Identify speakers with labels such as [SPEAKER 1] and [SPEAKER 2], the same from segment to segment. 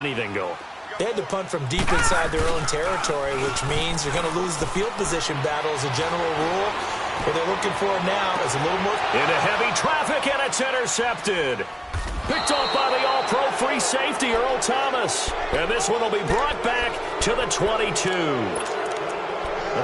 [SPEAKER 1] anything going.
[SPEAKER 2] They had to punt from deep inside their own territory, which means you're going to lose the field position battle as a general rule. What they're looking for now is a little more.
[SPEAKER 1] Into heavy traffic, and it's intercepted. Picked off by the all-pro free safety, Earl Thomas. And this one will be brought back to the 22.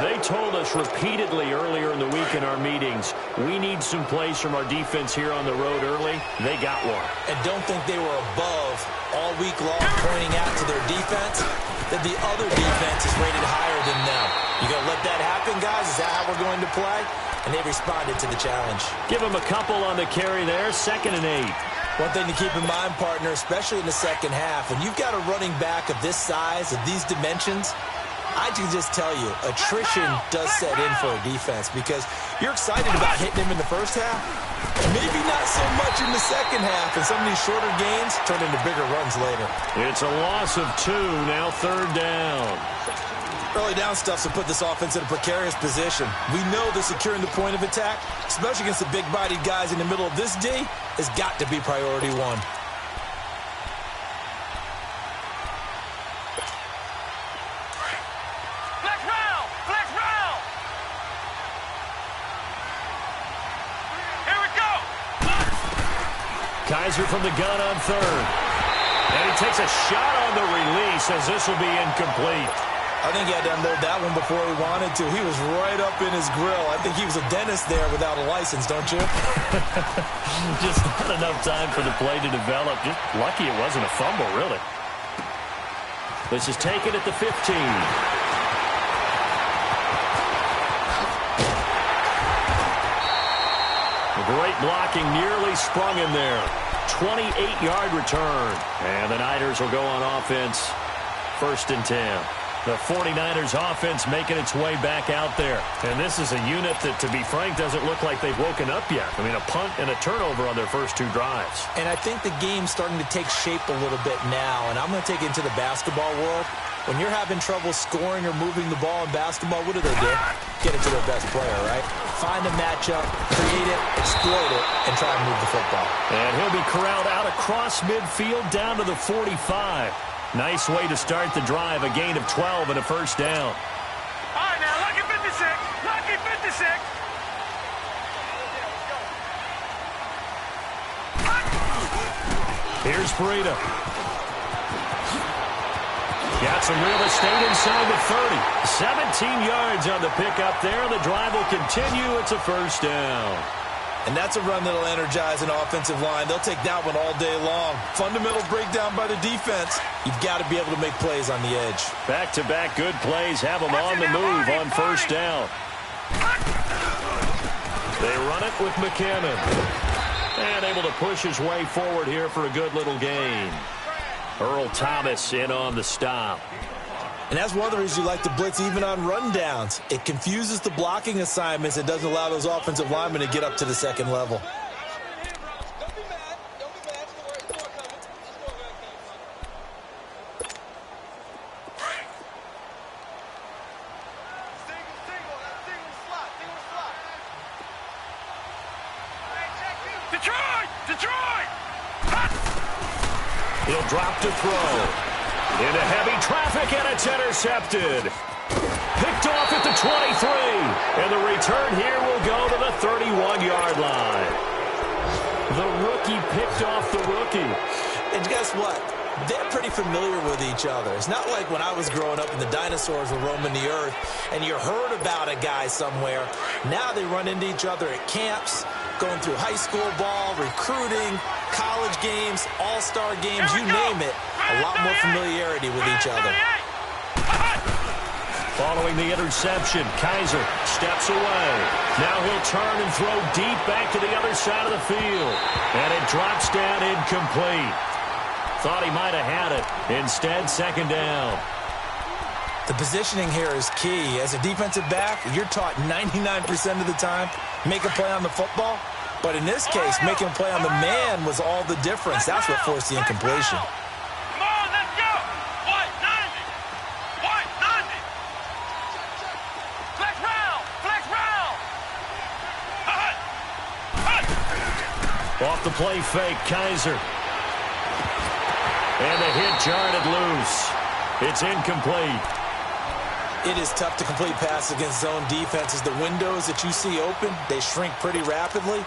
[SPEAKER 1] They told us repeatedly earlier in the week in our meetings, we need some plays from our defense here on the road early. They got one.
[SPEAKER 2] And don't think they were above all week long pointing out to their defense that the other defense is rated higher than them. You going to let that happen, guys? Is that how we're going to play? And they responded to the challenge.
[SPEAKER 1] Give them a couple on the carry there, 2nd and 8.
[SPEAKER 2] One thing to keep in mind, partner, especially in the second half, when you've got a running back of this size, of these dimensions, I can just tell you, attrition does set in for a defense because you're excited about hitting him in the first half. Maybe not so much in the second half, and some of these shorter gains turn into bigger runs later.
[SPEAKER 1] It's a loss of 2, now 3rd down.
[SPEAKER 2] Early down stuffs will put this offense in a precarious position. We know that securing the point of attack, especially against the big-bodied guys in the middle of this D, has got to be priority one.
[SPEAKER 1] Kaiser from the gun on 3rd. And he takes a shot on the release as this will be incomplete.
[SPEAKER 2] I think he had to unload that one before he wanted to. He was right up in his grill. I think he was a dentist there without a license, don't you?
[SPEAKER 1] Just not enough time for the play to develop. Just lucky it wasn't a fumble, really. This is taken at the 15. Great blocking, nearly sprung him there. 28-yard return. And the Niners will go on offense. 1st and 10. The 49ers offense making its way back out there. And this is a unit that, to be frank, doesn't look like they've woken up yet. I mean, a punt and a turnover on their first 2 drives.
[SPEAKER 2] And I think the game's starting to take shape a little bit now. And I'm going to take it into the basketball world. When you're having trouble scoring or moving the ball in basketball, what do? Get it to their best player, right? Find a matchup, create it, exploit it, and try and move the football.
[SPEAKER 1] And he'll be corralled out across midfield down to the 45. Nice way to start the drive, a gain of 12 and a 1st down.
[SPEAKER 3] All right, now, lucky 56, lucky 56.
[SPEAKER 1] Here's Burrito. Got some real estate inside the 30. 17 yards on the pickup there. The drive will continue. It's a 1st down.
[SPEAKER 2] And that's a run that'll energize an offensive line. They'll take that one all day long. Fundamental breakdown by the defense. You've got to be able to make plays on the edge.
[SPEAKER 1] Back-to-back good plays have them on the move on 1st down. They run it with McKinnon. And able to push his way forward here for a good little gain. Earl Thomas in on the stop.
[SPEAKER 2] And that's one of the reasons you like to blitz even on rundowns. It confuses the blocking assignments. It doesn't allow those offensive linemen to get up to the 2nd level.
[SPEAKER 3] Detroit!
[SPEAKER 1] He'll drop to throw. Into heavy traffic, and it's intercepted. Picked off at the 23. And the return here will go to the 31-yard line. The rookie picked off the rookie.
[SPEAKER 2] And guess what? They're pretty familiar with each other. It's not like when I was growing up and the dinosaurs were roaming the earth and you heard about a guy somewhere. Now they run into each other at camps, going through high school ball, recruiting, college games, all-star games, you name it. A lot more familiarity with each other.
[SPEAKER 1] Following the interception, Kaiser steps away. Now he'll turn and throw deep back to the other side of the field. And it drops down incomplete. Thought he might have had it. Instead, 2nd down.
[SPEAKER 2] The positioning here is key. As a defensive back, you're taught 99% of the time, make a play on the football. But in this case, making a play on the man was all the difference. That's what forced the incompletion.
[SPEAKER 3] Come on, let's go. White 90. White 90. Flex round. Flex round.
[SPEAKER 1] Off the play fake, Kaiser. And the hit jarred it loose. It's incomplete.
[SPEAKER 2] It is tough to complete passes against zone defenses. The windows that you see open, they shrink pretty rapidly.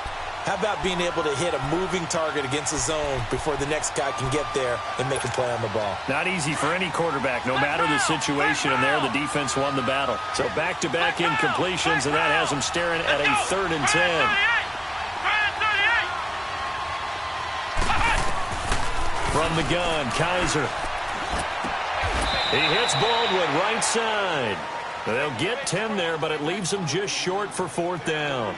[SPEAKER 2] How about being able to hit a moving target against a zone before the next guy can get there and make a play on the ball?
[SPEAKER 1] Not easy for any quarterback, no matter the situation, and there the defense won the battle. So back-to-back incompletions, and that has them staring at a 3rd and 10. From the gun, Kaiser. He hits Baldwin right side. They'll get 10 there, but it leaves them just short for 4th down.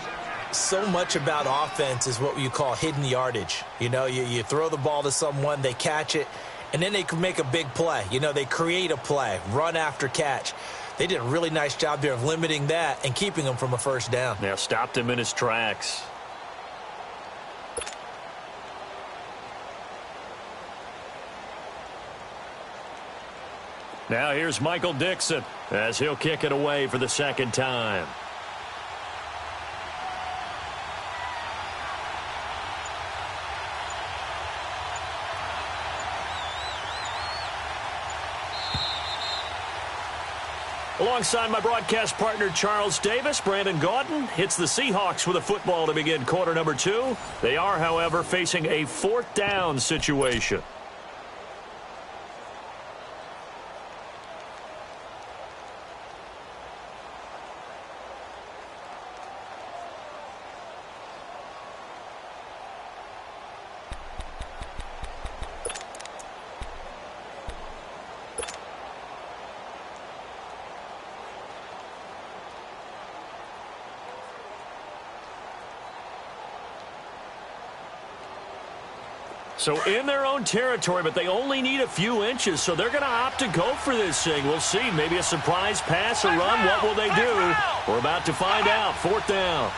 [SPEAKER 2] So much about offense is what you call hidden yardage. You know, you throw the ball to someone, they catch it, and then they can make a big play. You know, they create a play, run after catch. They did a really nice job there of limiting that and keeping him from a 1st down.
[SPEAKER 1] Now stopped him in his tracks. Now here's Michael Dixon as he'll kick it away for the 2nd time. Alongside my broadcast partner Charles Davis, Brandon Gaudin hits the Seahawks with a football to begin quarter number 2. They are, however, facing a 4th down situation. So in their own territory, but they only need a few inches, so they're going to opt to go for this thing. We'll see. Maybe a surprise pass or run. What will they do? We're about to find out. 4th down.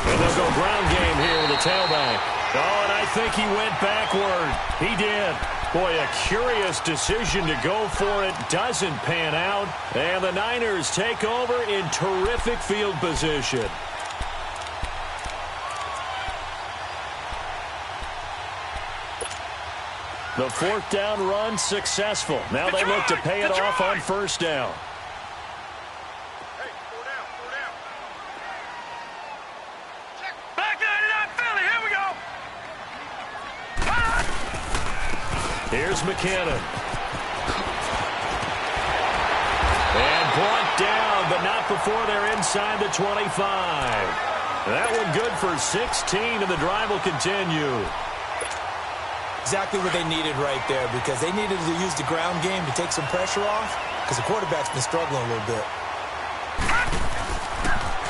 [SPEAKER 1] And they'll go ground game here with a tailback. Oh, and I think he went backward. He did. Boy, a curious decision to go for it. Doesn't pan out. And the Niners take over in terrific field position. The 4th down run successful. Now they look to pay it off on 1st down.
[SPEAKER 3] Hey, 4 down, 4 down. Back 99 Philly, here we go.
[SPEAKER 1] Here's McKinnon. And brought down, but not before they're inside the 25. That one good for 16, and the drive will continue.
[SPEAKER 2] Exactly what they needed right there, because they needed to use the ground game to take some pressure off, because the quarterback's been struggling a little bit.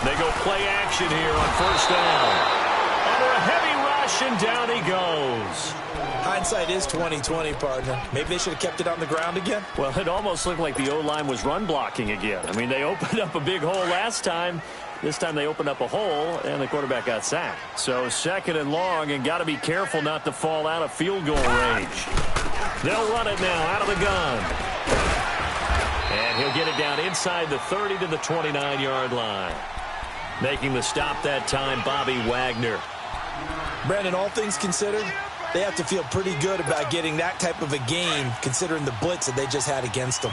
[SPEAKER 1] They go play action here on 1st down. Under a heavy rush, and down he goes.
[SPEAKER 2] Hindsight is 20/20, partner. Maybe they should have kept it on the ground again.
[SPEAKER 1] Well, it almost looked like the O-line was run blocking again. I mean, they opened up a big hole last time. This time they opened up a hole, and the quarterback got sacked. So 2nd and long, and got to be careful not to fall out of field goal range. They'll run it now out of the gun. And he'll get it down inside the 30 to the 29-yard line. Making the stop that time, Bobby Wagner.
[SPEAKER 2] Brandon, all things considered, they have to feel pretty good about getting that type of a game, considering the blitz that they just had against them.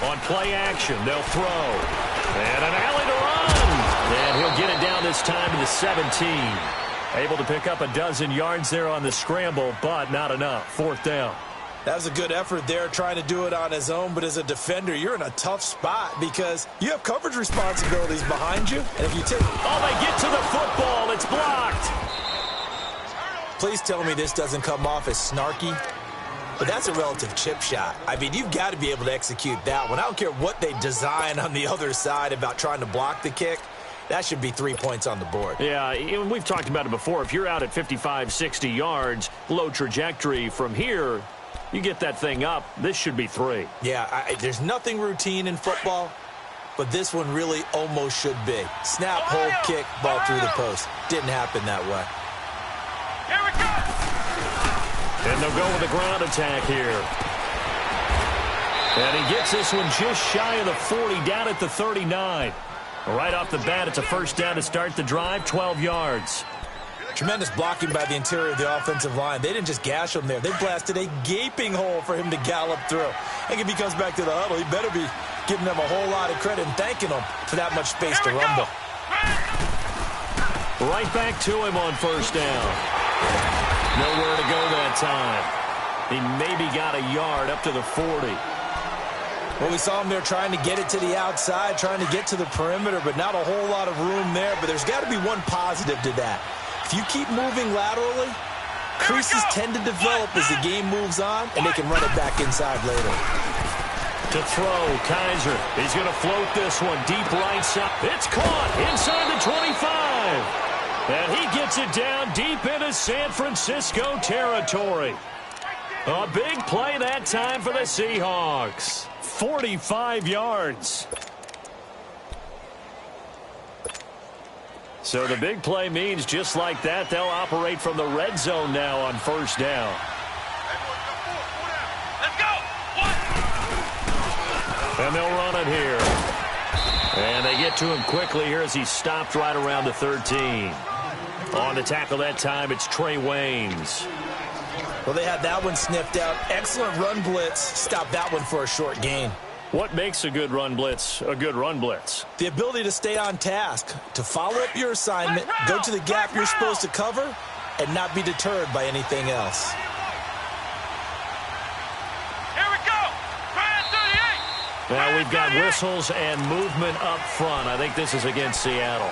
[SPEAKER 1] On play action, they'll throw. And an alley to run. And he'll get it down this time to the 17. Able to pick up a dozen yards there on the scramble, but not enough. 4th down.
[SPEAKER 2] That was a good effort there, trying to do it on his own. But as a defender, you're in a tough spot because you have coverage responsibilities behind you. And if you take...
[SPEAKER 1] Oh, they get to the football. It's blocked.
[SPEAKER 2] Please tell me this doesn't come off as snarky. But that's a relative chip shot. I mean, you've got to be able to execute that one. I don't care what they design on the other side about trying to block the kick. That should be 3 points on the board.
[SPEAKER 1] Yeah, we've talked about it before. If you're out at 55, 60 yards, low trajectory from here, you get that thing up, this should be 3.
[SPEAKER 2] Yeah, there's nothing routine in football, but this one really almost should be. Snap, hold, kick, ball through the post. Didn't happen that way.
[SPEAKER 3] Here we go.
[SPEAKER 1] And they'll go with a ground attack here. And he gets this one just shy of the 40, down at the 39. Right off the bat, it's a first down to start the drive, 12 yards.
[SPEAKER 2] Tremendous blocking by the interior of the offensive line. They didn't just gash him there. They blasted a gaping hole for him to gallop through. I think if he comes back to the huddle, he better be giving them a whole lot of credit and thanking them for that much space to rumble.
[SPEAKER 1] Right back to him on first down. Nowhere to go that time. He maybe got a yard up to the 40.
[SPEAKER 2] Well, we saw him there trying to get it to the outside, trying to get to the perimeter, but not a whole lot of room there. But there's got to be one positive to that. If you keep moving laterally, creases tend to develop as the game moves on, and they can run it back inside later.
[SPEAKER 1] To throw, Kaiser. He's going to float this one deep right side. It's caught inside the 25. And he gets it down deep into San Francisco territory. A big play that time for the Seahawks. 45 yards. So the big play means just like that, they'll operate from the red zone now on first down.
[SPEAKER 3] Let's go.
[SPEAKER 1] And they'll run it here. And they get to him quickly here as he stopped right around the 13. On the tackle that time, it's Trey Waynes.
[SPEAKER 2] Well, they had that one sniffed out. Excellent run blitz. Stopped that one for a short gain.
[SPEAKER 1] What makes a good run blitz a good run blitz?
[SPEAKER 2] The ability to stay on task, to follow up your assignment, go to the gap you're supposed to cover, and not be deterred by anything else.
[SPEAKER 3] Here we go.
[SPEAKER 1] Now we've got whistles and movement up front. I think this is against Seattle.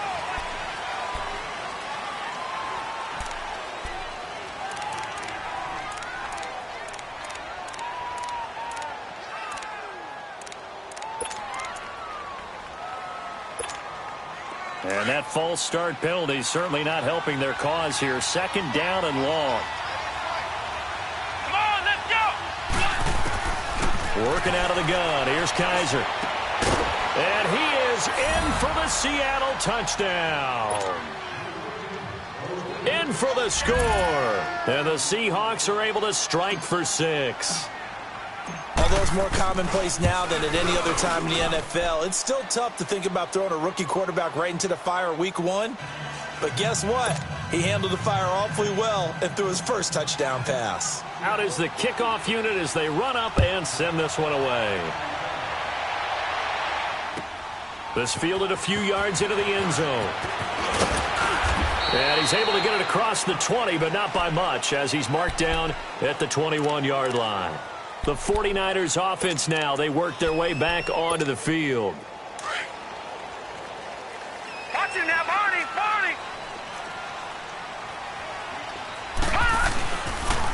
[SPEAKER 1] And that false start penalty is certainly not helping their cause here. Second down and long.
[SPEAKER 3] Come on, let's go.
[SPEAKER 1] Working out of the gun. Here's Kaiser. And he is in for the Seattle touchdown. In for the score. And the Seahawks are able to strike for 6.
[SPEAKER 2] Although it's more commonplace now than at any other time in the NFL, it's still tough to think about throwing a rookie quarterback right into the fire week 1. But guess what? He handled the fire awfully well and threw his first touchdown pass.
[SPEAKER 1] Out is the kickoff unit as they run up and send this one away. This fielded a few yards into the end zone. And he's able to get it across the 20, but not by much as he's marked down at the 21-yard line. The 49ers offense now, they work their way back onto the field.
[SPEAKER 3] Watch him now, Barney.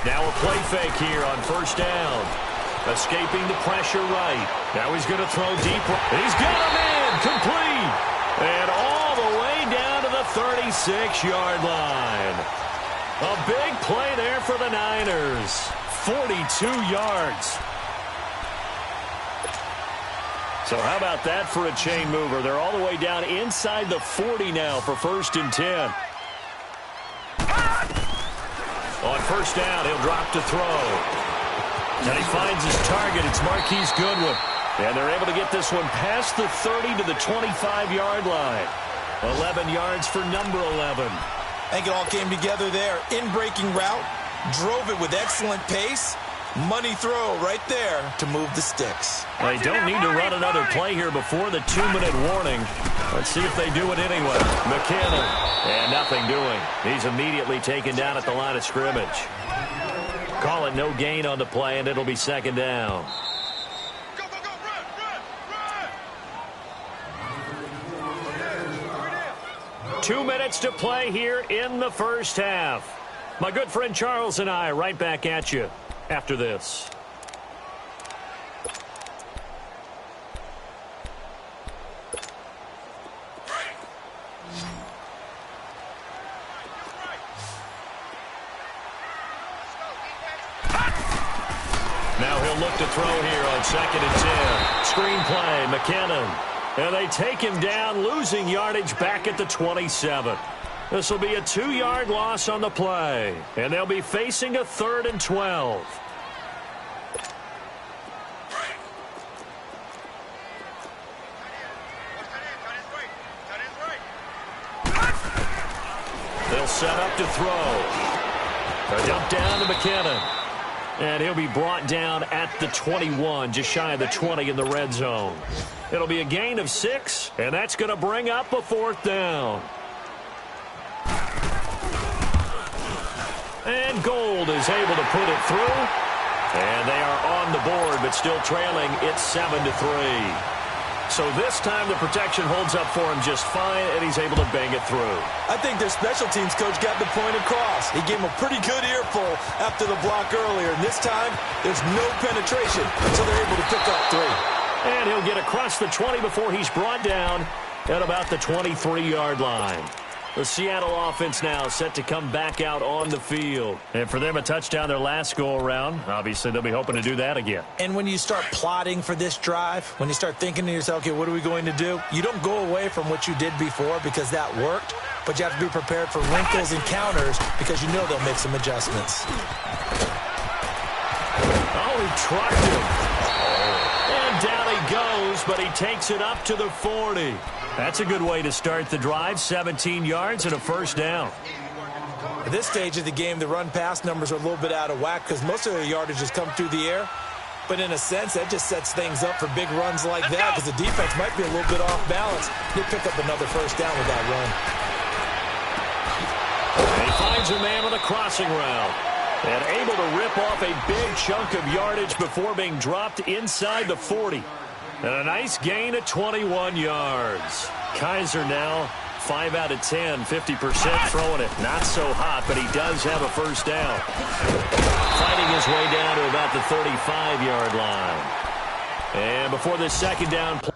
[SPEAKER 1] Now a play fake here on first down. Escaping the pressure right. Now he's going to throw deep. He's got him in. Complete. And all the way down to the 36-yard line. A big play there for the Niners. 42 yards. So how about that for a chain mover? They're all the way down inside the 40 now for first and 10. On first down, he'll drop to throw. And he finds his target. It's Marquise Goodwin. And they're able to get this one past the 30 to the 25-yard line. 11 yards for number 11.
[SPEAKER 2] I think it all came together there. In-breaking route. Drove it with excellent pace. Money throw right there to move the sticks.
[SPEAKER 1] They don't need to run another play here before the 2-minute warning. Let's see if they do it anyway. McKinnon. And nothing doing. He's immediately taken down at the line of scrimmage. Call it no gain on the play, and it'll be second down.
[SPEAKER 3] Go, run.
[SPEAKER 1] 2 minutes to play here in the first half. My good friend Charles and I right back at you after this. Now he'll look to throw here on second and 10. Screen play, McKinnon. And they take him down, losing yardage back at the 27. This will be a 2-yard loss on the play. And they'll be facing a 3rd and 12. set up to throw. A dump down to McKinnon. And he'll be brought down at the 21, just shy of the 20 in the red zone. It'll be a gain of 6, and that's going to bring up a 4th down. And Gold is able to put it through. And they are on the board, but still trailing. It's 7-3. So this time the protection holds up for him just fine, and he's able to bang it through.
[SPEAKER 2] I think their special teams coach got the point across. He gave him a pretty good earful after the block earlier, and this time there's no penetration, so they're able to pick up 3.
[SPEAKER 1] And he'll get across the 20 before he's brought down at about the 23-yard line. The Seattle offense now set to come back out on the field. And for them, a touchdown their last go-around. Obviously, they'll be hoping to do that again.
[SPEAKER 2] And when you start plotting for this drive, when you start thinking to yourself, okay, what are we going to do? You don't go away from what you did before because that worked, but you have to be prepared for wrinkles and counters because you know they'll make some adjustments.
[SPEAKER 1] Oh, he trucked him. And down he goes, but he takes it up to the 40. That's a good way to start the drive. 17 yards and a 1st down.
[SPEAKER 2] At this stage of the game, the run-pass numbers are a little bit out of whack because most of their yardage has come through the air. But in a sense, that just sets things up for big runs like that because the defense might be a little bit off balance. He'll pick up another 1st down with that run.
[SPEAKER 1] And he finds a man on a crossing route. And able to rip off a big chunk of yardage before being dropped inside the 40. And a nice gain of 21 yards. Kaiser now 5 out of 10, 50% throwing it. Not so hot, but he does have a 1st down. Fighting his way down to about the 35-yard line. And before the 2nd down play.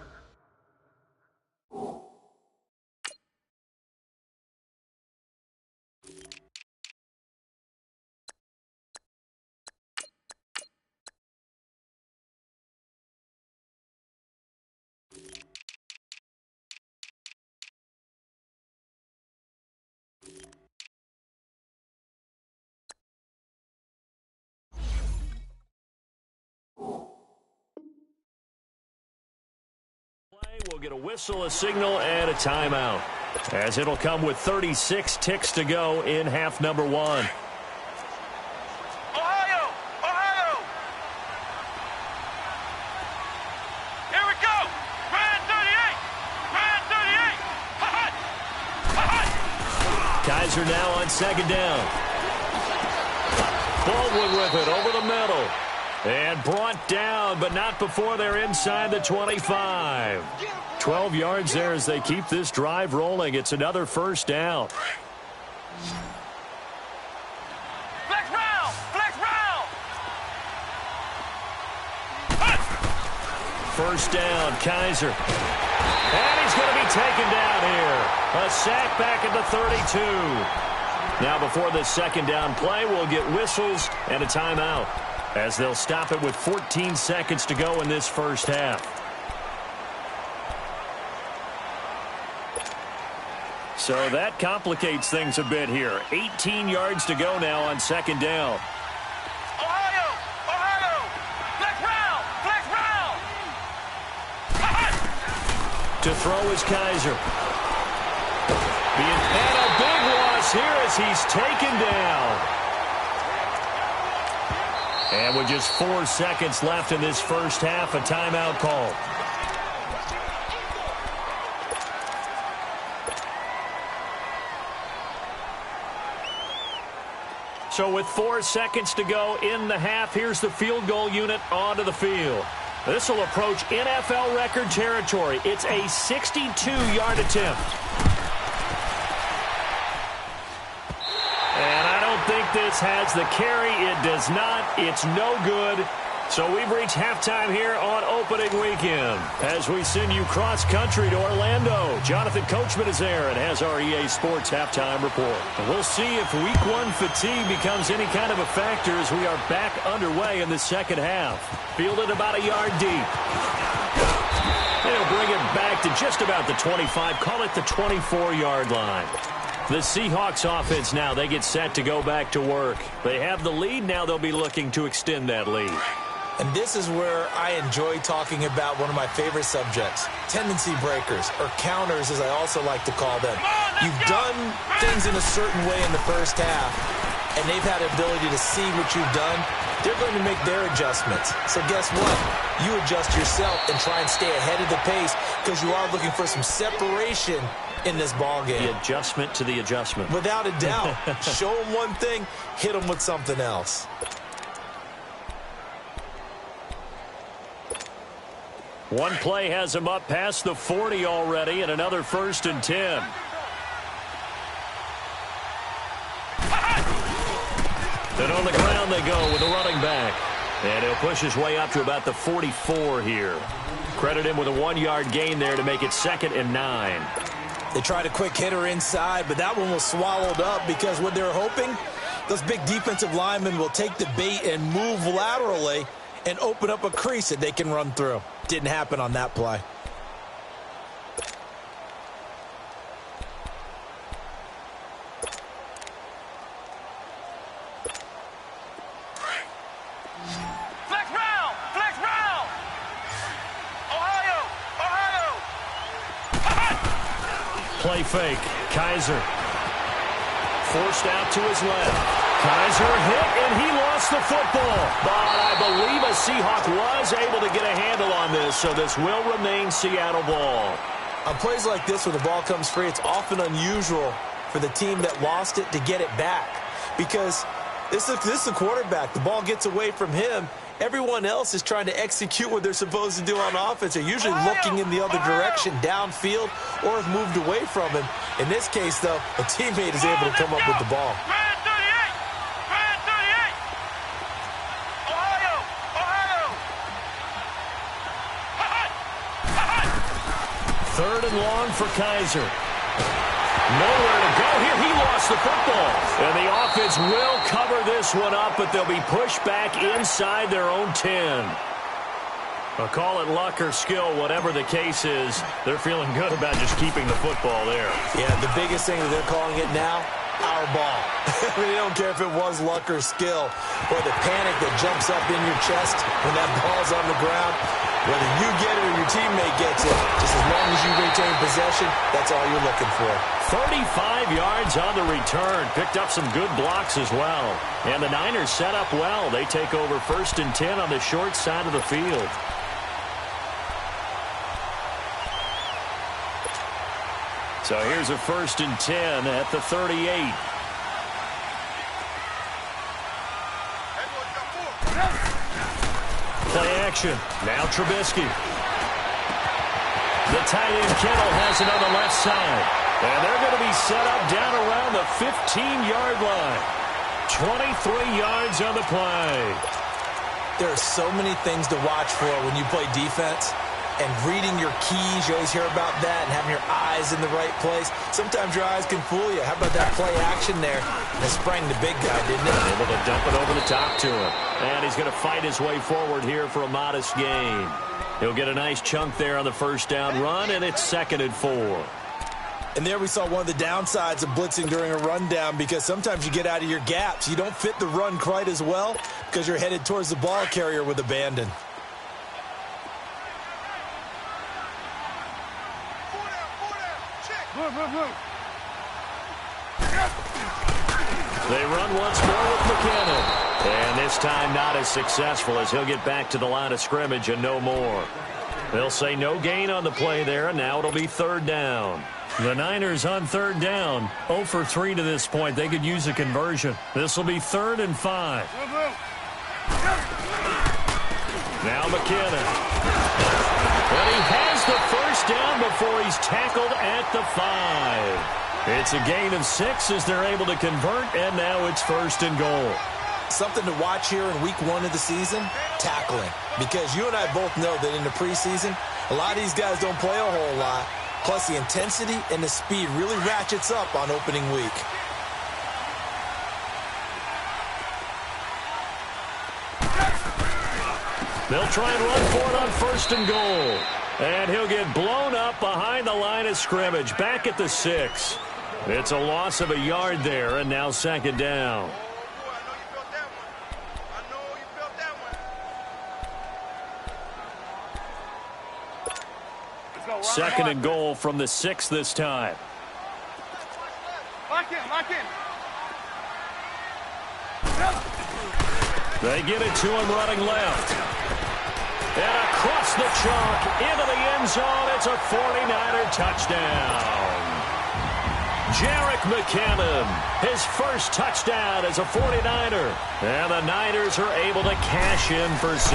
[SPEAKER 1] We'll get a whistle, a signal, and a timeout, as it'll come with 36 ticks to go in half number 1.
[SPEAKER 3] Ohio! Ohio! Here we go! Grand 38! Grand 38! Ha-ha! Ha-ha!
[SPEAKER 1] Kaiser now on 2nd down. Baldwin with it over the middle. And brought down, but not before they're inside the 25. 12 yards there as they keep this drive rolling. It's another 1st down.
[SPEAKER 3] Flex round! Flex round!
[SPEAKER 1] 1st down, Kaiser. And he's going to be taken down here. A sack back at the 32. Now before the 2nd down play, we'll get whistles and a timeout, as they'll stop it with 14 seconds to go in this 1st half. So that complicates things a bit here. 18 yards to go now on 2nd down.
[SPEAKER 3] Ohio! Ohio! Flex round! Flex round! Ha-ha!
[SPEAKER 1] To throw is Kaiser. And a big loss here as he's taken down. And with just 4 seconds left in this 1st half, a timeout call. So with 4 seconds to go in the half, here's the field goal unit onto the field. This will approach NFL record territory. It's a 62-yard attempt. And I don't think this has the carry. It does not. It's no good. So we've reached halftime here on opening weekend as we send you cross-country to Orlando. Jonathan Coachman is there and has our EA Sports halftime report. And we'll see if Week 1 fatigue becomes any kind of a factor as we are back underway in the 2nd half. Fielded about a yard deep. They'll bring it back to just about the 25. Call it the 24-yard line. The Seahawks offense now, they get set to go back to work. They have the lead. Now they'll be looking to extend that lead.
[SPEAKER 2] And this is where I enjoy talking about one of my favorite subjects, tendency breakers, or counters as I also like to call them. You've done things in a certain way in the first half, and they've had the ability to see what you've done. They're going to make their adjustments. So guess what? You adjust yourself and try and stay ahead of the pace because you are looking for some separation in this ball game.
[SPEAKER 1] The adjustment to the adjustment.
[SPEAKER 2] Without a doubt. Show them one thing, hit them with something else.
[SPEAKER 1] One play has him up past the 40 already, and another 1st and 10. Then on the ground they go with a running back. And he'll push his way up to about the 44 here. Credit him with a 1-yard gain there to make it 2nd and 9.
[SPEAKER 2] They tried a quick hitter inside, but that one was swallowed up because what they're hoping, those big defensive linemen will take the bait and move laterally and open up a crease that they can run through. Didn't happen on that play.
[SPEAKER 1] Play fake. Kaiser. Forced out to his left. Kaiser hit, and he lost the football. But I believe a Seahawk was able to get a handle on this, so this will remain Seattle ball.
[SPEAKER 2] On plays like this where the ball comes free, it's often unusual for the team that lost it to get it back. Because this is the quarterback. The ball gets away from him. Everyone else is trying to execute what they're supposed to do on offense. They're usually looking in the other direction, downfield, or have moved away from him. In this case, though, a teammate is able to come up with the ball.
[SPEAKER 1] Third and long for Kaiser. Nowhere to go here. He lost the football. And the offense will cover this one up, but they'll be pushed back inside their own 10. I'll call it luck or skill, whatever the case is. They're feeling good about just keeping the football there.
[SPEAKER 2] Yeah, the biggest thing that they're calling it now, our ball. I mean, they don't care if it was luck or skill or the panic that jumps up in your chest when that ball's on the ground. Whether you get it or your teammate gets it, just as long as you retain possession, that's all you're looking for.
[SPEAKER 1] 35 yards on the return. Picked up some good blocks as well. And the Niners set up well. They take over 1st and 10 on the short side of the field. So here's a 1st and 10 at the 38. Play action. Now Trubisky. The tight end Kittle has it on the left side. And they're going to be set up down around the 15-yard line. 23 yards on the play.
[SPEAKER 2] There are so many things to watch for when you play defense. And reading your keys, you always hear about that, and having your eyes in the right place. Sometimes your eyes can fool you. How about that play action there? It sprang the big guy, didn't it?
[SPEAKER 1] Able to dump it over the top to him. And he's going to fight his way forward here for a modest gain. He'll get a nice chunk there on the 1st down run, and it's 2nd and 4.
[SPEAKER 2] And there we saw one of the downsides of blitzing during a rundown because sometimes you get out of your gaps. You don't fit the run quite as well because you're headed towards the ball carrier with abandon.
[SPEAKER 1] They run once more with McKinnon. And this time not as successful as he'll get back to the line of scrimmage and no more. They'll say no gain on the play there, and now it'll be 3rd down. The Niners on 3rd down. 0 for 3 to this point. They could use a conversion. This will be 3rd and 5. Now McKinnon. And he has the 1st down before he's tackled at the 5. It's a gain of 6 as they're able to convert, and now it's 1st and goal.
[SPEAKER 2] Something to watch here in week 1 of the season, tackling. Because you and I both know that in the preseason, a lot of these guys don't play a whole lot. Plus, the intensity and the speed really ratchets up on opening week.
[SPEAKER 1] They'll try and run for it on 1st and goal. And he'll get blown up behind the line of scrimmage, back at the 6. It's a loss of a yard there, and now 2nd down. 2nd and goal from the 6 this time.
[SPEAKER 3] Lock in.
[SPEAKER 1] They get it to him running left. And across the chalk into the end zone. It's a 49er touchdown. Jerick McKinnon, his first touchdown as a 49er. And the Niners are able to cash in for 6.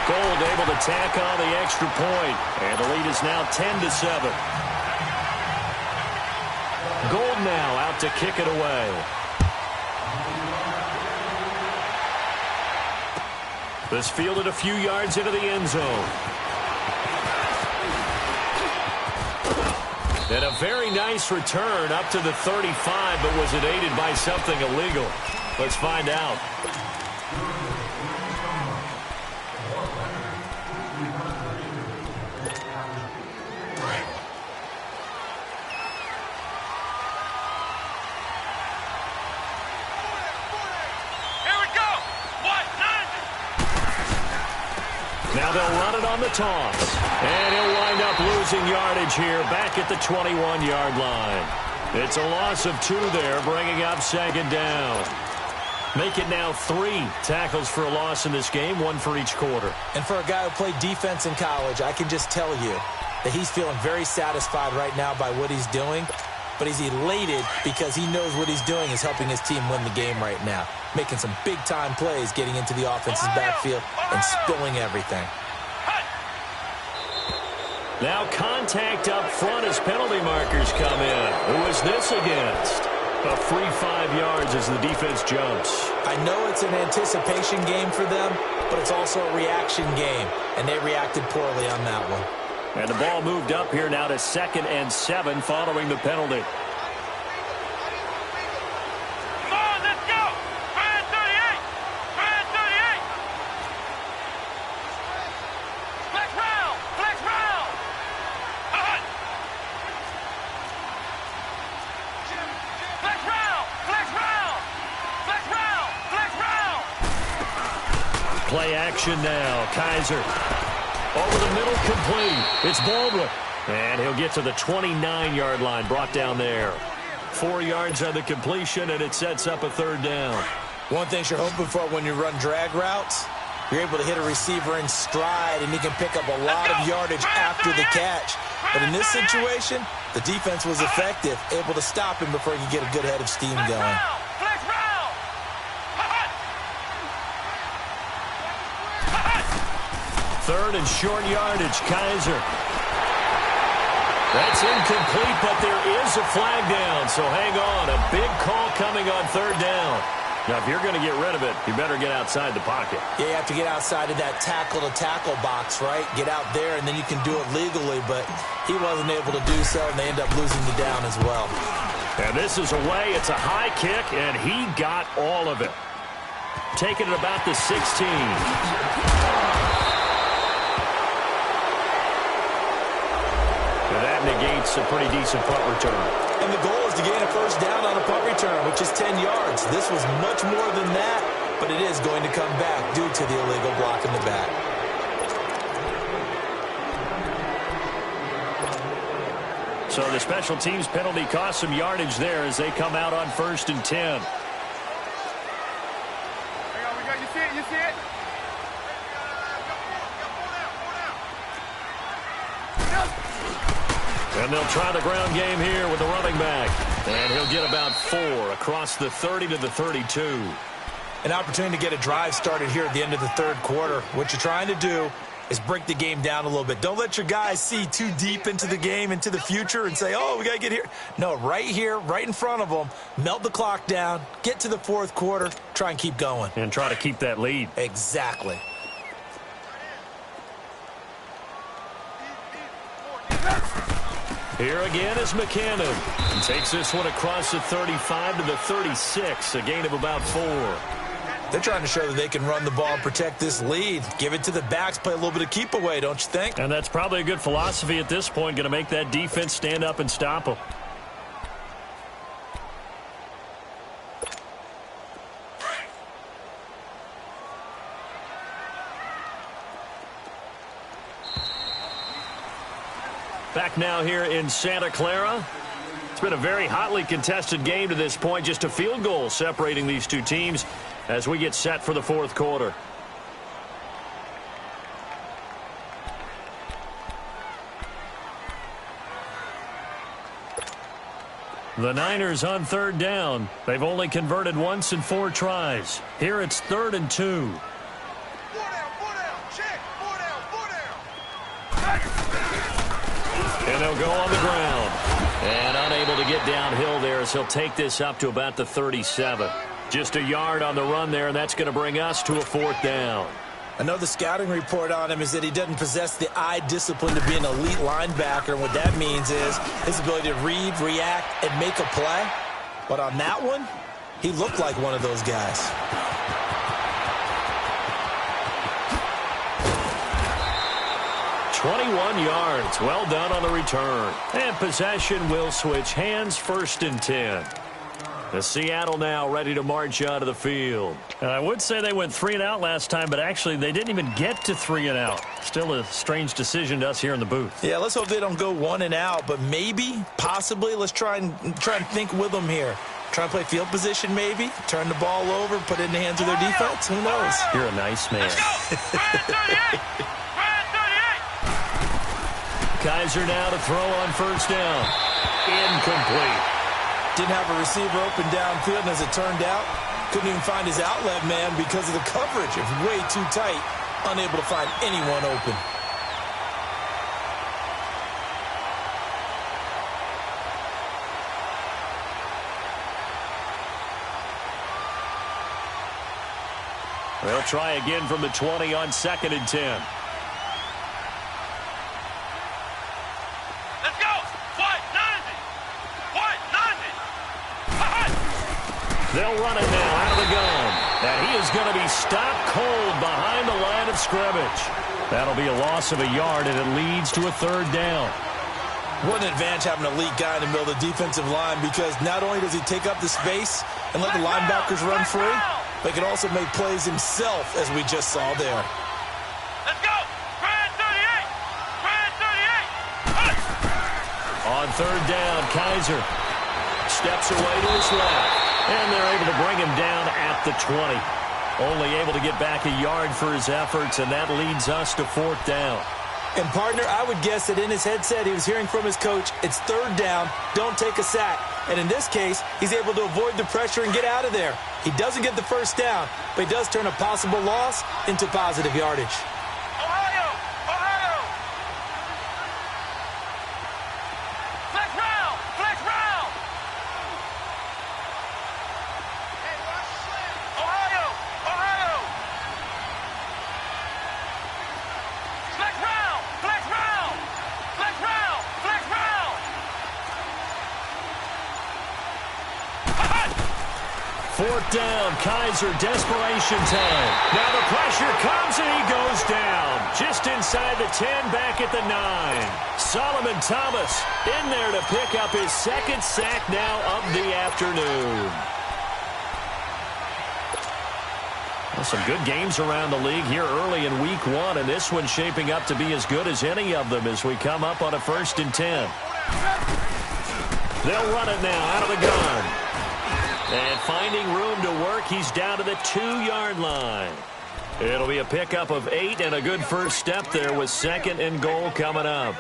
[SPEAKER 1] Gold able to tack on the extra point. And the lead is now 10-7. Gold now out to kick it away. This fielded a few yards into the end zone. And a very nice return up to the 35, but was it aided by something illegal? Let's find out. Now they'll run it on the toss. And he'll wind up losing yardage here back at the 21-yard line. It's a loss of 2 there, bringing up second down. Make it now 3 tackles for a loss in this game, 1 for each quarter.
[SPEAKER 2] And for a guy who played defense in college, I can just tell you that he's feeling very satisfied right now by what he's doing. But he's elated because he knows what he's doing is helping his team win the game right now. Making some big-time plays, getting into the offense's backfield and spilling everything.
[SPEAKER 1] Now contact up front as penalty markers come in. Who is this against? A free 5 yards as the defense jumps. I know it's an anticipation game for them, but it's also a reaction game, and they reacted poorly on that one. And the ball moved up here now to 2nd and 7 following the penalty.
[SPEAKER 3] Come on, let's go. Brand 38. Brand 38. Flex round. Flex round. Hut. Flex round. Flex round. Flex round. Flex round.
[SPEAKER 1] Play action now. Kaiser. Over the middle, complete. It's Baldwin. And he'll get to the 29-yard line, brought down there. 4 yards on the completion, and it sets up a 3rd down.
[SPEAKER 2] One thing you're hoping for when you run drag routes, you're able to hit a receiver in stride, and he can pick up a lot of yardage after the catch. But in this situation, the defense was effective, able to stop him before he could get a good head of steam going.
[SPEAKER 1] 3rd and short yardage, Kaiser. That's incomplete, but there is a flag down, so hang on. A big call coming on 3rd down. Now, if you're going to get rid of it, you better get outside the pocket.
[SPEAKER 2] Yeah, you have to get outside of that tackle-to-tackle box, right? Get out there, and then you can do it legally, but he wasn't able to do so, and they end up losing the down as well.
[SPEAKER 1] And this is away. It's a high kick, and he got all of it. Taking it about the 16. That negates a pretty decent punt return.
[SPEAKER 2] And the goal is to gain a 1st down on a punt return, which is 10 yards. This was much more than that, but it is going to come back due to the illegal block in the back.
[SPEAKER 1] So the special teams penalty cost some yardage there as they come out on 1st and 10.
[SPEAKER 3] Hang on, we got you see it, you see it?
[SPEAKER 1] And they'll try the ground game here with the running back. And he'll get about 4 across the 30 to the 32.
[SPEAKER 2] An opportunity to get a drive started here at the end of the 3rd quarter. What you're trying to do is break the game down a little bit. Don't let your guys see too deep into the game, into the future, and say, oh, we got to get here. No, right here, right in front of them, melt the clock down, get to the 4th quarter, try and keep going.
[SPEAKER 1] And try to keep that lead.
[SPEAKER 2] Exactly.
[SPEAKER 1] Here again is McKinnon. He takes this one across the 35 to the 36, a gain of about 4.
[SPEAKER 2] They're trying to show that they can run the ball and protect this lead. Give it to the backs, play a little bit of keep away, don't you think?
[SPEAKER 1] And that's probably a good philosophy at this point, going to make that defense stand up and stop them. Back now here in Santa Clara. It's been a very hotly contested game to this point. Just a field goal separating these two teams as we get set for the fourth quarter. The Niners on third down. They've only converted once in 4 tries. Here it's 3rd and 2. And they'll go on the ground. And unable to get downhill there as he'll take this up to about the 37. Just a yard on the run there, and that's going to bring us to a 4th down.
[SPEAKER 2] I know the scouting report on him is that he doesn't possess the eye discipline to be an elite linebacker. And what that means is his ability to read, react, and make a play. But on that one, he looked like one of those guys.
[SPEAKER 1] "21 yards. Well done on the return. And possession will switch hands, 1st and 10. The Seattle now ready to march out of the field. And I would say they went 3 and out last time, but actually they didn't even get to 3 and out. Still a strange decision to us here in the booth.
[SPEAKER 2] Yeah, let's hope they don't go 1 and out, but maybe, possibly, let's try and think with them here. Try and play field position maybe, turn the ball over, put it in the hands of their defense. Who knows?
[SPEAKER 1] You're a nice man.
[SPEAKER 3] Let's go! Brand 38! Brand 38!
[SPEAKER 1] Kaiser now to throw on 1st down. Incomplete.
[SPEAKER 2] Didn't have a receiver open downfield, and as it turned out, couldn't even find his outlet man because of the coverage. It was way too tight, unable to find anyone open.
[SPEAKER 1] They'll try again from the 20 on 2nd and 10.
[SPEAKER 3] Let's go! White 90! White 90!
[SPEAKER 1] They'll run it now out of the gun. And he is going to be stopped cold behind the line of scrimmage. That'll be a loss of a yard, and it leads to a 3rd down.
[SPEAKER 2] What an advantage having an elite guy in the middle of the defensive line, because not only does he take up the space and let the linebackers run free, but he can also make plays himself, as we just saw there.
[SPEAKER 3] Let's go! Brand 38! Brand 38!
[SPEAKER 1] On 3rd down, Kaiser steps away to his left. And they're able to bring him down at the 20. Only able to get back a yard for his efforts, and that leads us to 4th down.
[SPEAKER 2] And, partner, I would guess that in his headset he was hearing from his coach, it's 3rd down, don't take a sack. And in this case, he's able to avoid the pressure and get out of there. He doesn't get the 1st down, but he does turn a possible loss into positive yardage.
[SPEAKER 3] Ohio! Ohio! Flex round! Flex round! Ohio! Ohio! Flex round! Flex round! Flex round! Flex round!
[SPEAKER 1] 4th down, Kaiser, desperation time. Now the pressure comes and he goes down. Just inside the 10, back at the 9. Solomon Thomas in there to pick up his 2nd sack now of the afternoon. Well, some good games around the league here early in week 1, and this one's shaping up to be as good as any of them as we come up on a 1st and 10. They'll run it now out of the gun. And finding room to work, he's down to the 2-yard line. It'll be a pickup of 8 and a good first step there with 2nd and goal coming up.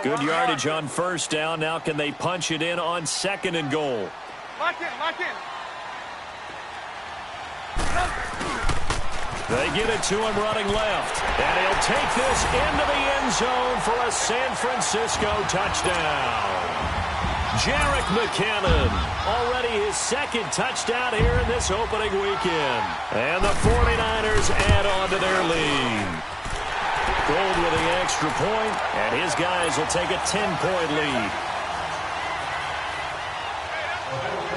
[SPEAKER 1] Good yardage on 1st down. Now can they punch it in on 2nd and goal?
[SPEAKER 3] Lock in, lock in.
[SPEAKER 1] They get it to him running left. And he'll take this into the end zone for a San Francisco touchdown. Jerick McKinnon, already his 2nd touchdown here in this opening weekend. And the 49ers add on to their lead. Gold with the extra point, and his guys will take a 10-point lead.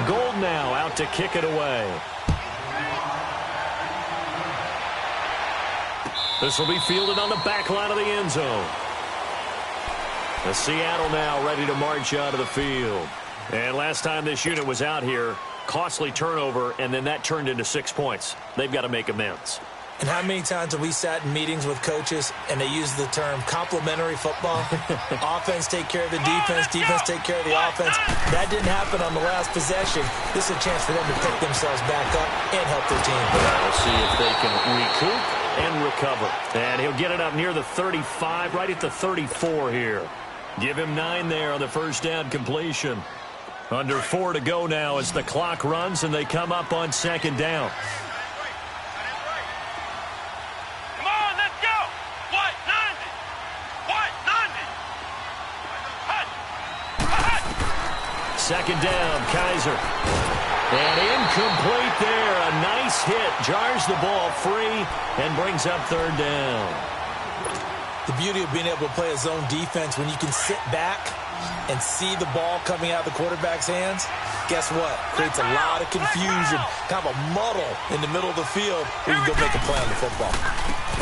[SPEAKER 1] Gold now out to kick it away. This will be fielded on the back line of the end zone. The Seattle now ready to march out of the field. And last time this unit was out here, costly turnover, and then that turned into 6 points. They've got to make amends.
[SPEAKER 2] And how many times have we sat in meetings with coaches and they use the term complementary football? Offense take care of the defense, defense take care of the offense. That didn't happen on the last possession. This is a chance for them to pick themselves back up and help their team.
[SPEAKER 1] We'll see if they can recoup and recover. And he'll get it up near the 35, right at the 34 here. Give him 9 there on the first down completion. Under 4 to go now as the clock runs and they come up on second down. Second down, Kaiser. And incomplete there. A nice hit. Jars the ball free and brings up third down.
[SPEAKER 2] The beauty of being able to play a zone defense when you can sit back and see the ball coming out of the quarterback's hands, guess what? Creates a lot of confusion, kind of a muddle in the middle of the field where you can go make a play on the football.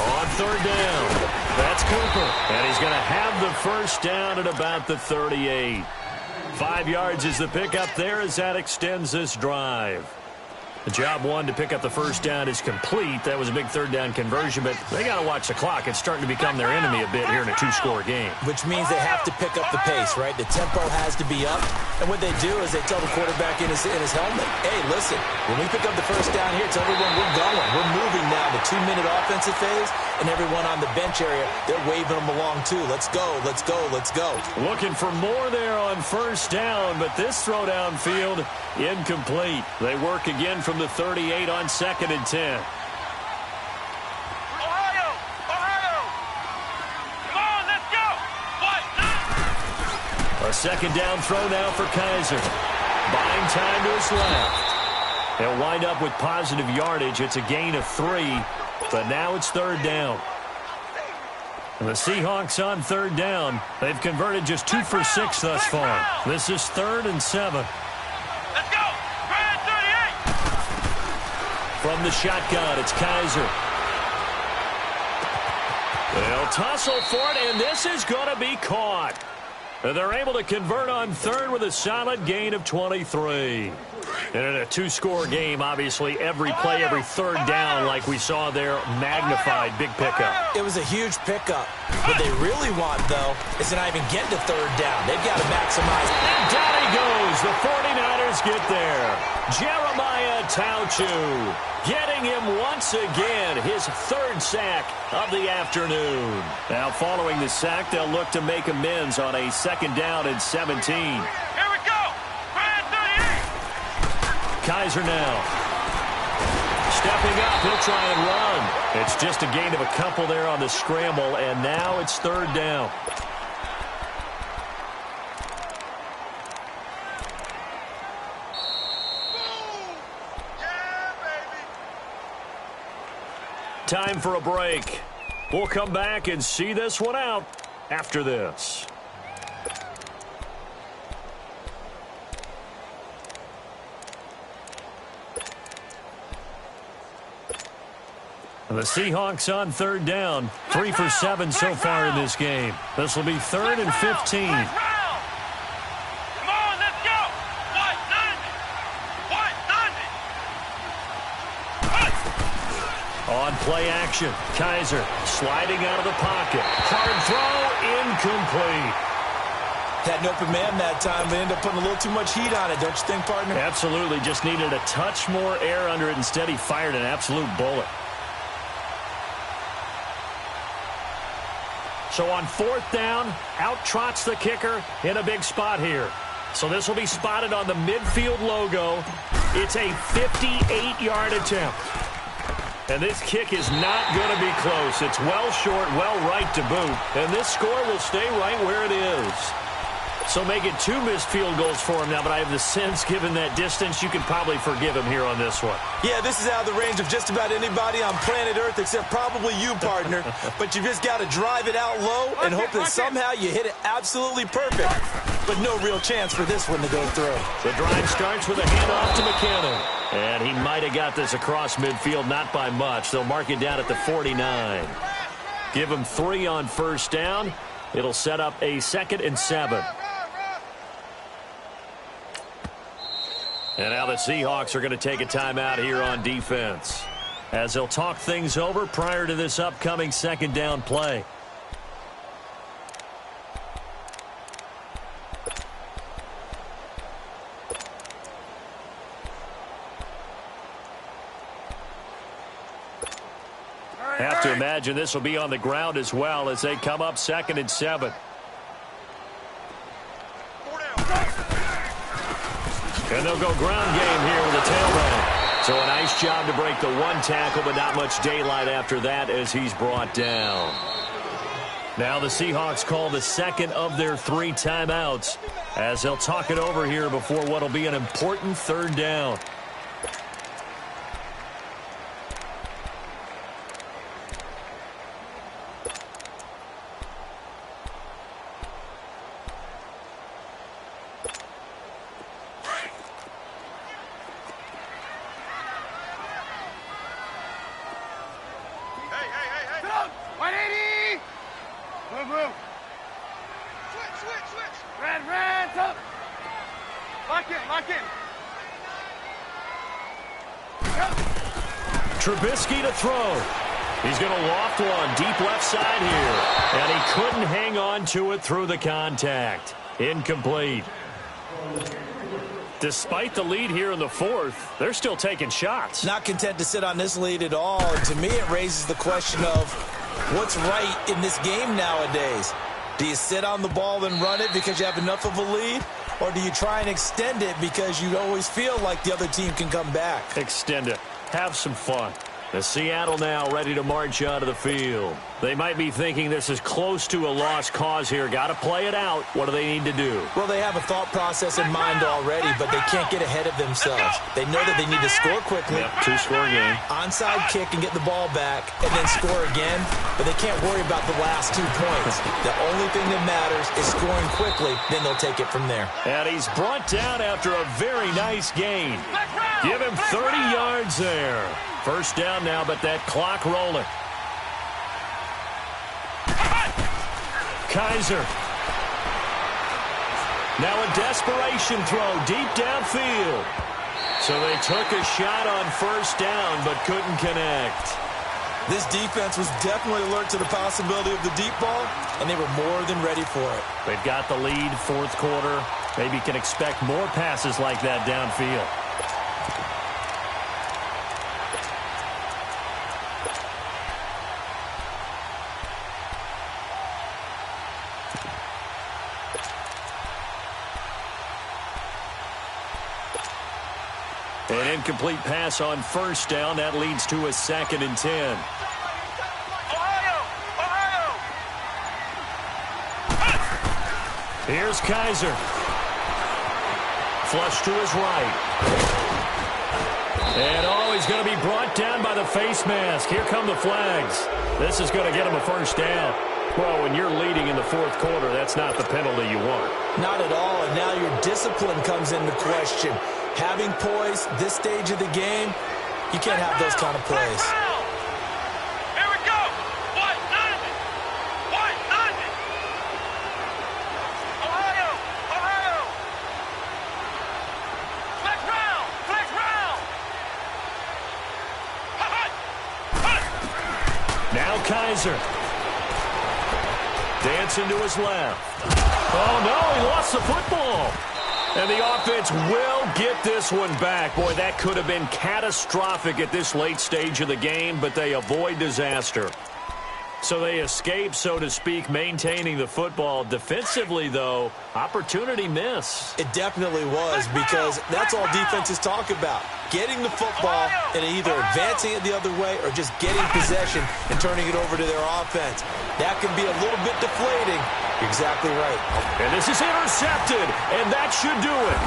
[SPEAKER 1] On third down, that's Cooper. And he's going to have the first down at about the 38. 5 yards is the pickup there as that extends this drive. The job one to pick up the first down is complete. That was a big third down conversion, but they got to watch the clock. It's starting to become their enemy a bit here in a 2-score game.
[SPEAKER 2] Which means they have to pick up the pace, right? The tempo has to be up. And what they do is they tell the quarterback in his helmet, hey, listen, when we pick up the first down here, tell everyone we're going. We're moving now to 2-minute offensive phase, and everyone on the bench area, they're waving them along too. Let's go, let's go, let's go.
[SPEAKER 1] Looking for more there on first down, but this throw downfield incomplete. They work again from the 38 on 2nd and 10.
[SPEAKER 3] Ohio! Ohio! Come on, let's go! What?
[SPEAKER 1] A second down throw now for Kaiser. Buying time to his left. They'll wind up with positive yardage. It's a gain of 3, but now it's third down. And the Seahawks on third down. They've converted just 2 for 6 thus far. This is 3rd and 7.
[SPEAKER 3] Let's go! Grand 38!
[SPEAKER 1] From the shotgun, it's Kaiser. They'll tussle for it, and this is going to be caught. And they're able to convert on third with a solid gain of 23. And in a 2-score game, obviously, every play, every third down, like we saw there, magnified, big pickup.
[SPEAKER 2] It was a huge pickup. What they really want, though, is to not even get to third down. They've got to maximize.
[SPEAKER 1] And down he goes. The 49ers get there. Jeremiah Tauchu getting him once again, his 3rd sack of the afternoon. Now, following the sack, they'll look to make amends on a 2nd down and 17.
[SPEAKER 3] Here we go! Grand 38!
[SPEAKER 1] Kaiser now. Stepping up, he'll try and run. It's just a gain of a couple there on the scramble, and now it's third down. Time for a break. We'll come back and see this one out after this. And the Seahawks on third down. 3 for 7 so far in this game. This will be 3rd and 15.
[SPEAKER 3] Come on, let's go! What? 90!
[SPEAKER 1] On play action, Kaiser sliding out of the pocket. Hard throw, incomplete.
[SPEAKER 2] Had an open man that time, but ended up putting a little too much heat on it, don't you think, partner?
[SPEAKER 1] Absolutely, just needed a touch more air under it. Instead, he fired an absolute bullet. So on 4th down, out trots the kicker in a big spot here. So this will be spotted on the midfield logo. It's a 58-yard attempt. And this kick is not going to be close. It's well short, well right to boot. And this score will stay right where it is. So make it 2 missed field goals for him now, but I have the sense, given that distance, you can probably forgive him here on this one.
[SPEAKER 2] Yeah, this is out of the range of just about anybody on planet Earth except probably you, partner. But you just got to drive it out low and hope that somehow you hit it absolutely perfect. But no real chance for this one to go through.
[SPEAKER 1] The drive starts with a handoff to McKinnon. And he might have got this across midfield, not by much. They'll mark it down at the 49. Give him 3 on first down. It'll set up a 2nd and 7. And now the Seahawks are going to take a timeout here on defense. as they'll talk things over prior to this upcoming second down play. Have to imagine this will be on the ground as well as they come up 2nd and 7. And they'll go ground game here with the tailback. So a nice job to break the one tackle, but not much daylight after that as he's brought down. Now the Seahawks call the second of their 3 timeouts as they'll talk it over here before what will be an important 3rd down. Trubisky to throw. He's going to loft one deep left side here. And he couldn't hang on to it through the contact. Incomplete. Despite the lead here in the 4th, they're still taking shots.
[SPEAKER 2] Not content to sit on this lead at all. And to me, it raises the question of what's right in this game nowadays. Do you sit on the ball and run it because you have enough of a lead? Or do you try and extend it because you always feel like the other team can come back?
[SPEAKER 1] Extend it. Have some fun. The Seattle now ready to march onto the field. They might be thinking this is close to a lost cause here. Got to play it out. What do they need to do?
[SPEAKER 2] Well, they have a thought process in mind already, but they can't get ahead of themselves. They know that they need to score quickly.
[SPEAKER 1] Yep, 2-score game.
[SPEAKER 2] Onside kick and get the ball back and then score again, but they can't worry about the last 2 points. The only thing that matters is scoring quickly, then they'll take it from there.
[SPEAKER 1] And he's brought down after a very nice gain. Give him 30 yards there. 1st down now, but that clock rolling. Kaiser. Now a desperation throw deep downfield. So they took a shot on 1st down, but couldn't connect.
[SPEAKER 2] This defense was definitely alert to the possibility of the deep ball, and they were more than ready for it.
[SPEAKER 1] They've got the lead, 4th quarter. Maybe can expect more passes like that downfield. An incomplete pass on 1st down. That leads to a 2nd and 10.
[SPEAKER 3] Ohio!
[SPEAKER 1] Here's Kaiser. Flush to his right. And he's going to be brought down by the face mask. Here come the flags. This is going to get him a 1st down. Well, when you're leading in the 4th quarter, that's not the penalty you want.
[SPEAKER 2] Not at all, and now your discipline comes into question. Having poise this stage of the game, you can't have those kind of plays.
[SPEAKER 3] Here we go. White 90. White 90. Ohio. Ohio. Flex round. Flex round.
[SPEAKER 1] Now Kaiser. Dancing to his left. Oh, no, he lost the football. And the offense will get this one back. Boy, that could have been catastrophic at this late stage of the game, but they avoid disaster. So they escape, so to speak, maintaining the football. Defensively, though, opportunity miss.
[SPEAKER 2] It definitely was, because that's all defenses talk about. Getting the football and either advancing it the other way or just getting possession and turning it over to their offense. That can be a little bit deflating. You're exactly right.
[SPEAKER 1] And this is intercepted, and that should do it.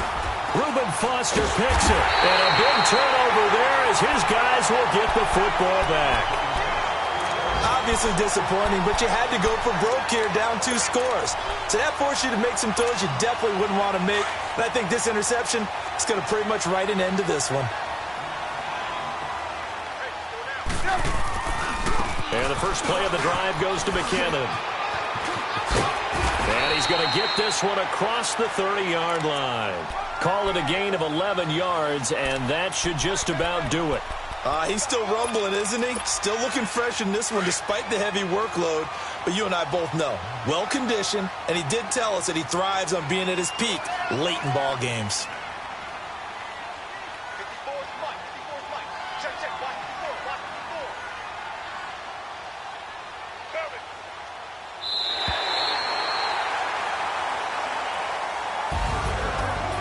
[SPEAKER 1] Reuben Foster picks it, and a big turnover there as his guys will get the football back.
[SPEAKER 2] Obviously disappointing, but you had to go for broke here, down 2 scores. So that forced you to make some throws you definitely wouldn't want to make. And I think this interception is going to pretty much write an end to this one.
[SPEAKER 1] And the first play of the drive goes to McKinnon. And he's going to get this one across the 30-yard line. Call it a gain of 11 yards, and that should just about do it.
[SPEAKER 2] He's still rumbling, isn't he? Still looking fresh in this one despite the heavy workload. But you and I both know, well-conditioned, and he did tell us that he thrives on being at his peak late in ball games.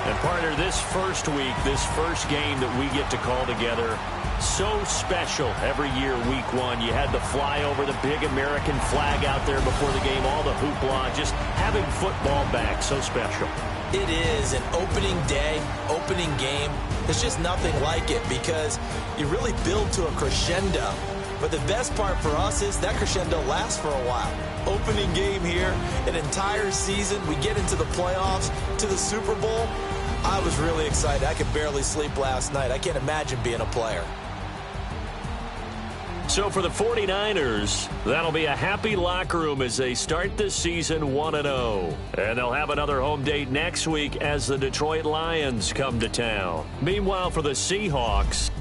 [SPEAKER 1] And partner, this first week, this first game that we get to call together, so special every year, week one. You had to fly over the big American flag out there before the game, all the hoopla, just having football back, so special.
[SPEAKER 2] It is an opening day, opening game. There's just nothing like it because you really build to a crescendo. But the best part for us is that crescendo lasts for a while. Opening game here, an entire season. We get into the playoffs, to the Super Bowl. I was really excited. I could barely sleep last night. I can't imagine being a player.
[SPEAKER 1] So for the 49ers, that'll be a happy locker room as they start this season 1-0. And they'll have another home date next week as the Detroit Lions come to town. Meanwhile, for the Seahawks,